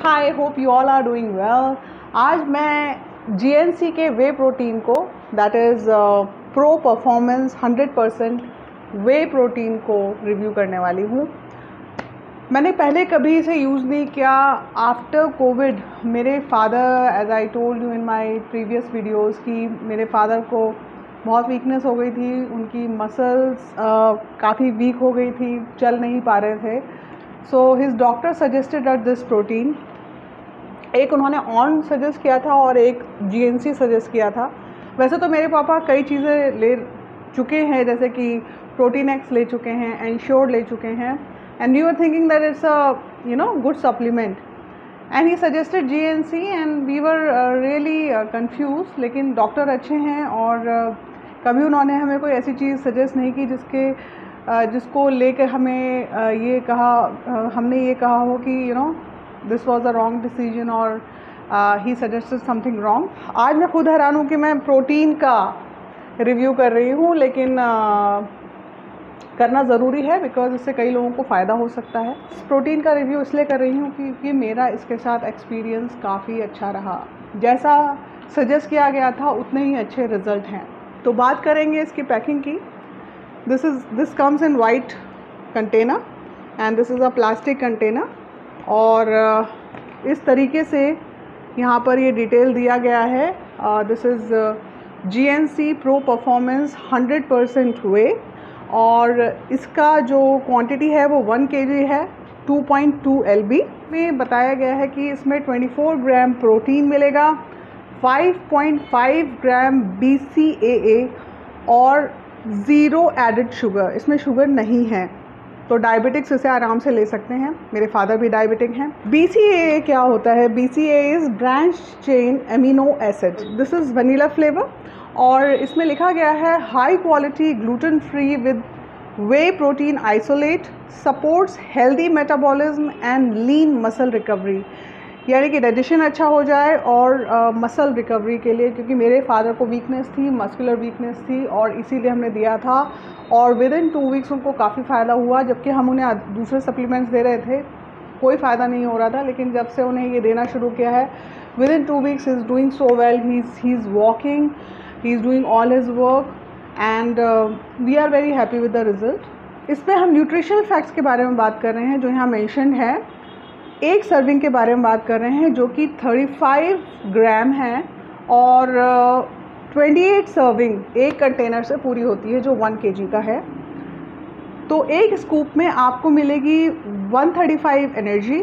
Hi, hope you all are doing well. आज मैं GNC के वे प्रोटीन को, that is pro performance 100% whey protein को review करने वाली हूँ। मैंने पहले कभी इसे यूज़ नहीं किया। आफ्टर कोविड मेरे father, as I told you in my previous videos, कि मेरे फादर को बहुत वीकनेस हो गई थी, उनकी मसल्स काफ़ी वीक हो गई थी, चल नहीं पा रहे थे। So his doctor suggested that this protein, एक उन्होंने ऑन सजेस्ट किया था और एक जीएनसी सजेस्ट किया था। वैसे तो मेरे पापा कई चीज़ें ले चुके हैं, जैसे कि प्रोटीन एक्स ले चुके हैं, एंश्योर्ड ले चुके हैं, and you are thinking that it's a good supplement, and he suggested GNC and we were really confuse. लेकिन डॉक्टर अच्छे हैं और कभी उन्होंने हमें कोई ऐसी चीज़ सजेस्ट नहीं की जिसको लेकर हमें हमने ये कहा हो कि this was a wrong decision और ही सजेस्टेड समथिंग रॉन्ग। आज मैं खुद हैरान हूँ कि मैं प्रोटीन का रिव्यू कर रही हूँ, लेकिन करना ज़रूरी है बिकॉज इससे कई लोगों को फ़ायदा हो सकता है। इस प्रोटीन का रिव्यू इसलिए कर रही हूँ क्योंकि मेरा इसके साथ एक्सपीरियंस काफ़ी अच्छा रहा। जैसा सजेस्ट किया गया था उतने ही अच्छे रिज़ल्ट हैं। तो बात करेंगे इसकी पैकिंग की। This comes in white container and this is a plastic container, और इस तरीके से यहाँ पर ये डिटेल दिया गया है। This is GNC pro performance 100% वे, और इसका जो क्वांटिटी है वो 1 kg है, 2.2 LB में बताया गया है कि इसमें 24 ग्राम प्रोटीन मिलेगा, 5.5 ग्राम BCAA और 0 एडिड शुगर। इसमें शुगर नहीं है, तो डायबिटिक्स इसे आराम से ले सकते हैं। मेरे फादर भी डायबिटिक हैं। BCAA क्या होता है? BCAA is branch chain amino acid. This is vanilla flavour, और इसमें लिखा गया है high quality gluten free with way protein isolate, supports healthy metabolism and lean muscle recovery, यानी कि डाइजेशन अच्छा हो जाए और मसल रिकवरी के लिए, क्योंकि मेरे फादर को वीकनेस थी, मस्कुलर वीकनेस थी, और इसीलिए हमने दिया था। और विद इन 2 वीक्स उनको काफ़ी फ़ायदा हुआ, जबकि हम उन्हें दूसरे सप्लीमेंट्स दे रहे थे, कोई फ़ायदा नहीं हो रहा था। लेकिन जब से उन्हें ये देना शुरू किया है, within 2 weeks he is doing so well, he is walking, he is doing all his work, and we are very happy with the result. इसमें हम न्यूट्रिशनल फैक्ट्स के बारे में बात कर रहे हैं जो यहाँ मेंशन है। एक सर्विंग के बारे में बात कर रहे हैं जो कि 35 ग्राम है, और 28 सर्विंग एक कंटेनर से पूरी होती है जो 1 kg का है। तो एक स्कूप में आपको मिलेगी 135 एनर्जी,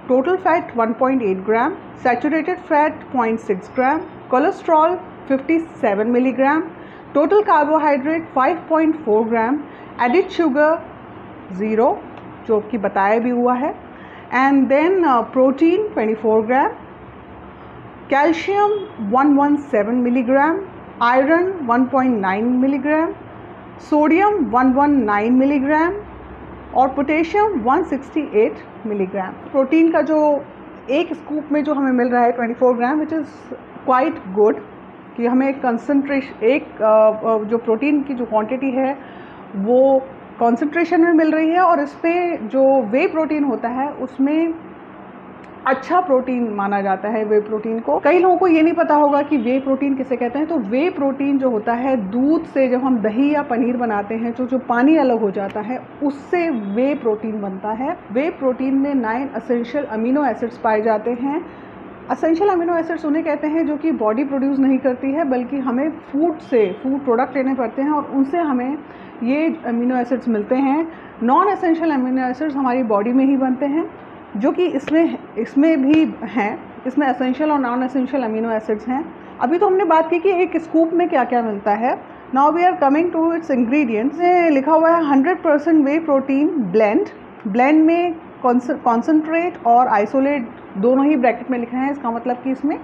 टोटल फैट 1.8 ग्राम, सैचुरेटेड फैट 0.6 ग्राम, कोलेस्ट्रॉल 57 मिलीग्राम, टोटल कार्बोहाइड्रेट 5.4 ग्राम, एडिड शुगर 0 जो कि बताया भी हुआ है, and then protein 24 gram, calcium 117 milligram, iron 1.9 milligram, sodium 119 milligram और पोटेशियम 168 मिलीग्राम। प्रोटीन का जो एक स्कूप में जो हमें मिल रहा है 24 ग्राम, विच इज़ क्वाइट गुड, कि हमें जो प्रोटीन की जो क्वांटिटी है वो कॉन्सेंट्रेशन में मिल रही है, और इस पर जो वे प्रोटीन होता है उसमें अच्छा प्रोटीन माना जाता है वे प्रोटीन को। कई लोगों को ये नहीं पता होगा कि वे प्रोटीन किसे कहते हैं। तो वे प्रोटीन जो होता है, दूध से जब हम दही या पनीर बनाते हैं तो जो पानी अलग हो जाता है उससे वे प्रोटीन बनता है। वे प्रोटीन में 9 एसेंशियल अमीनो एसिड्स पाए जाते हैं। एसेंशियल अमीनो एसिड्स उन्हें कहते हैं जो कि बॉडी प्रोड्यूस नहीं करती है, बल्कि हमें फूड प्रोडक्ट लेने पड़ते हैं और उनसे हमें ये अमीनो एसिड्स मिलते हैं। नॉन एसेंशियल अमीनो एसिड्स हमारी बॉडी में ही बनते हैं, जो कि इसमें भी हैं। इसमें एसेंशियल और नॉन एसेंशियल अमीनो एसिड्स हैं। अभी तो हमने बात की कि एक स्कूप में क्या क्या मिलता है। Now we are coming to its ingredients. लिखा हुआ है 100% वे प्रोटीन ब्लेंड में कॉन्सेंट्रेट और आइसोलेट दोनों ही ब्रैकेट में लिखे हैं। इसका मतलब कि इसमें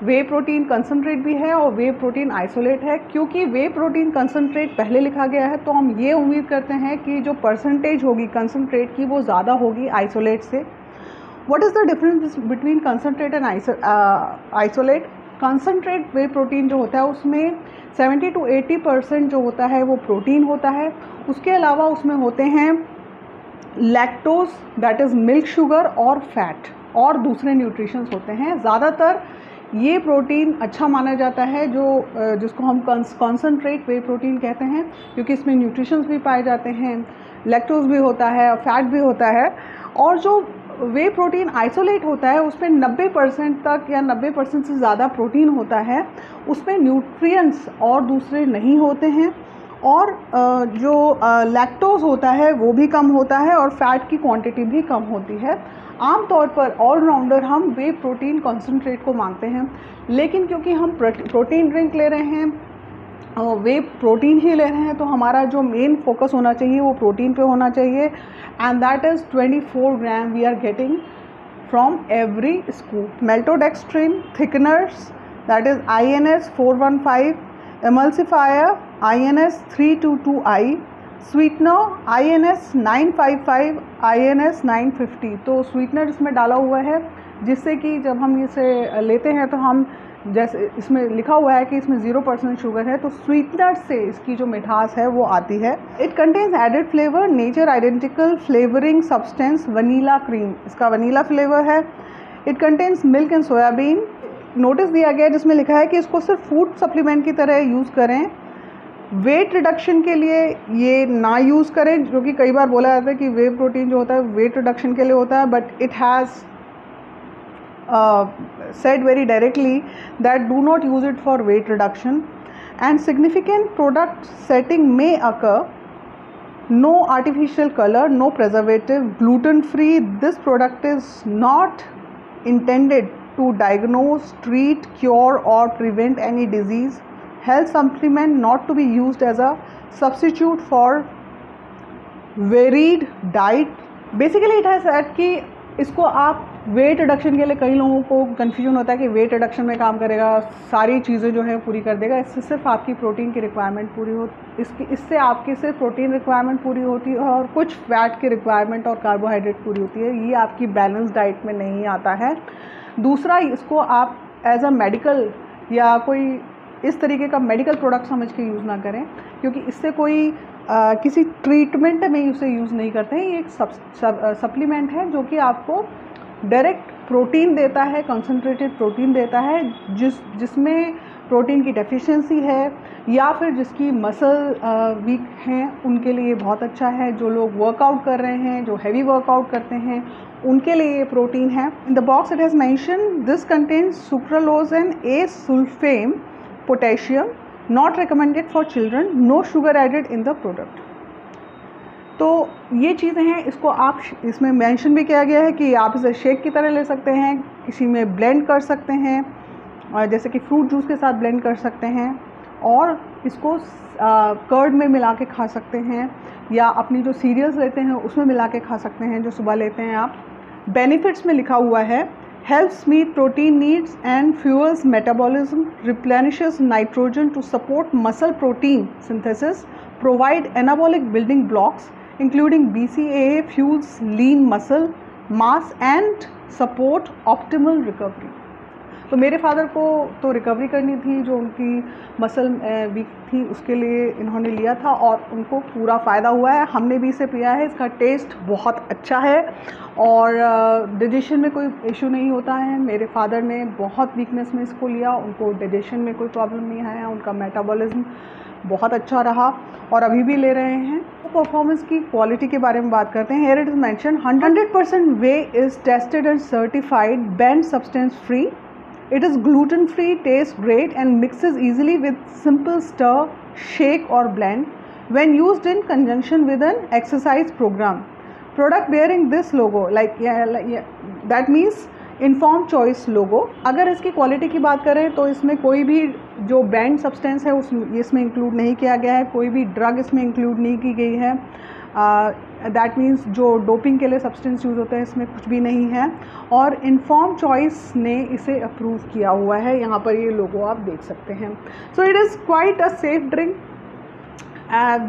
वे प्रोटीन कंसनट्रेट भी है और वे प्रोटीन आइसोलेट है। क्योंकि वे प्रोटीन कंसनट्रेट पहले लिखा गया है, तो हम ये उम्मीद करते हैं कि जो परसेंटेज होगी कंसनट्रेट की वो ज़्यादा होगी आइसोलेट से। What is the difference between concentrate and isolate? Concentrate way protein जो होता है उसमें 70 to 80% जो होता है वो प्रोटीन होता है। उसके अलावा उसमें होते हैं lactose, that is milk sugar, और फैट। और दूसरे न्यूट्रिशंस होते हैं। ज़्यादातर ये प्रोटीन अच्छा माना जाता है जिसको हम कॉन्सनट्रेट वे प्रोटीन कहते हैं, क्योंकि इसमें न्यूट्रिशंस भी पाए जाते हैं, लैक्टोज भी होता है, फैट भी होता है। और जो वे प्रोटीन आइसोलेट होता है उसमें 90% तक या 90% से ज़्यादा प्रोटीन होता है, उसमें न्यूट्रिएंट्स और दूसरे नहीं होते हैं, और जो लैक्टोज होता है वो भी कम होता है और फैट की क्वांटिटी भी कम होती है। आमतौर पर ऑलराउंडर हम वे प्रोटीन कॉन्सेंट्रेट को मांगते हैं, लेकिन क्योंकि हम प्रोटीन ड्रिंक ले रहे हैं, वे प्रोटीन ही ले रहे हैं, तो हमारा जो मेन फोकस होना चाहिए वो प्रोटीन पे होना चाहिए, and that is 24 gram we are getting from every scoop. Maltodextrin thickeners that is INS 415, emulsifier INS 322I, sweetener INS 955, INS 950। तो स्वीटनर इसमें डाला हुआ है जिससे कि जब हम इसे लेते हैं तो हम, जैसे इसमें लिखा हुआ है कि इसमें 0% शुगर है, तो स्वीटनर से इसकी जो मिठास है वो आती है। It contains added flavour, nature identical flavouring substance vanilla cream, इसका वनीला फ्लेवर है। It contains milk and soybean. Notice दिया गया जिसमें लिखा है कि इसको सिर्फ फूड सप्लीमेंट की तरह यूज़ करें, वेट रिडक्शन के लिए ये ना यूज़ करें, जो कि कई बार बोला जाता है कि वे प्रोटीन जो होता है वेट रिडक्शन के लिए होता है, but it has said very directly that do not use it for weight reduction, and significant product setting may occur. No artificial color, no preservative, gluten free. This product is not intended to diagnose, treat, cure or prevent any disease. Health supplement not to be used as a substitute for varied diet. Basically it has said कि इसको आप weight reduction के लिए, कई लोगों को confusion होता है कि वेट रिडक्शन में काम करेगा, सारी चीज़ें जो है पूरी कर देगा, इससे सिर्फ आपकी प्रोटीन की रिक्वायरमेंट पूरी हो, इससे आपकी सिर्फ प्रोटीन रिक्वायरमेंट पूरी होती है और कुछ फैट की रिक्वायरमेंट और कार्बोहाइड्रेट पूरी होती है। ये आपकी बैलेंस डाइट में नहीं आता है। दूसरा, इसको आप एज अ मेडिकल या कोई इस तरीके का मेडिकल प्रोडक्ट समझ के यूज़ ना करें, क्योंकि इससे कोई किसी ट्रीटमेंट में इसे यूज़ नहीं करते हैं। ये एक सप्लीमेंट है जो कि आपको डायरेक्ट प्रोटीन देता है, कंसंट्रेटेड प्रोटीन देता है, जिसमें प्रोटीन की डेफिशिएंसी है या फिर जिसकी मसल वीक हैं उनके लिए बहुत अच्छा है। जो लोग वर्कआउट कर रहे हैं, जो हैवी वर्कआउट करते हैं, उनके लिए ये प्रोटीन है। In the box it has mention this contains sucralose and acesulfame potassium, not recommended for children, no sugar added in the product. तो ये चीज़ें हैं, इसको आप, इसमें मेंशन भी किया गया है कि आप इसे शेक की तरह ले सकते हैं, किसी में ब्लेंड कर सकते हैं, जैसे कि फ्रूट जूस के साथ ब्लेंड कर सकते हैं, और इसको कर्ड में मिला के खा सकते हैं, या अपनी जो सीरियल्स लेते हैं उसमें मिला के खा सकते हैं जो सुबह लेते हैं आप। बेनिफिट्स में लिखा हुआ है, helps meet protein needs and fuels metabolism, replenishes nitrogen to support muscle protein synthesis, provide anabolic building blocks including BCAA, fuels lean muscle mass and support optimal recovery। तो मेरे फादर को तो रिकवरी करनी थी, जो उनकी मसल वीक थी उसके लिए इन्होंने लिया था और उनको पूरा फ़ायदा हुआ है। हमने भी इसे पिया है, इसका टेस्ट बहुत अच्छा है और डाइजेशन में कोई इशू नहीं होता है। मेरे फादर ने बहुत वीकनेस में इसको लिया, उनको डाइजेशन में कोई प्रॉब्लम नहीं आया, उनका मेटाबॉलिज्म बहुत अच्छा रहा और अभी भी ले रहे हैं। परफॉर्मेंस की क्वालिटी के बारे में बात करते हैं। Here it is mention 100% way is tested and certified, band substance free. It is gluten free, tastes great and mixes easily with simple stir, shake or blend when used in conjunction with an exercise program. Product bearing this logo, that means Informed Choice logo। अगर इसकी quality की बात करें तो इसमें कोई भी जो बैंड सब्सटेंस है इसमें इंक्लूड नहीं किया गया है, कोई भी ड्रग इसमें इंक्लूड नहीं की गई है। दैट मीन्स जो डोपिंग के लिए सब्सटेंस यूज़ होते हैं इसमें कुछ भी नहीं है, और इन्फॉर्म चॉइस ने इसे अप्रूव किया हुआ है। यहाँ पर ये लोगो आप देख सकते हैं। So it is quite a safe drink,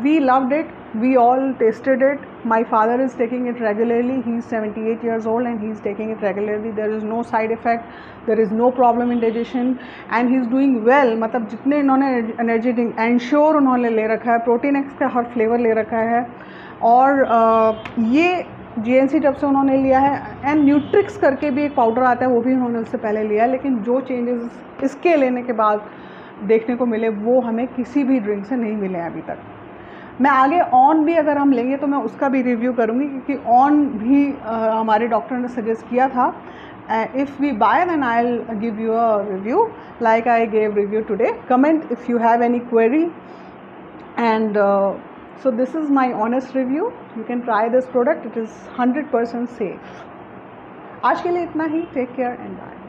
we loved it, we all tasted it. My father is taking it regularly. He is 78 years old and he is taking it regularly. There is no side effect, there is no problem in digestion and he is doing well। मतलब जितने इन्होंने energy drink ensure उन्होंने ले रखा है, protein x का हर flavour ले रखा है, और ये GNC जब से उन्होंने लिया है, एंड न्यूट्रिक्स करके भी एक पाउडर आता है, वो भी उन्होंने उससे पहले लिया है, लेकिन जो चेंजेस इसके लेने के बाद देखने को मिले वो हमें किसी भी ड्रिंक से नहीं मिले हैं अभी तक। मैं आगे ऑन भी अगर हम लेंगे तो मैं उसका भी रिव्यू करूँगी, क्योंकि ऑन भी हमारे डॉक्टर ने सजेस्ट किया था। If we buy, then I'll give you a review like I gave review today. Comment if you have any query, and so this is my honest review. You can try this product, it is 100% safe. आज के लिए इतना ही. Take care and bye.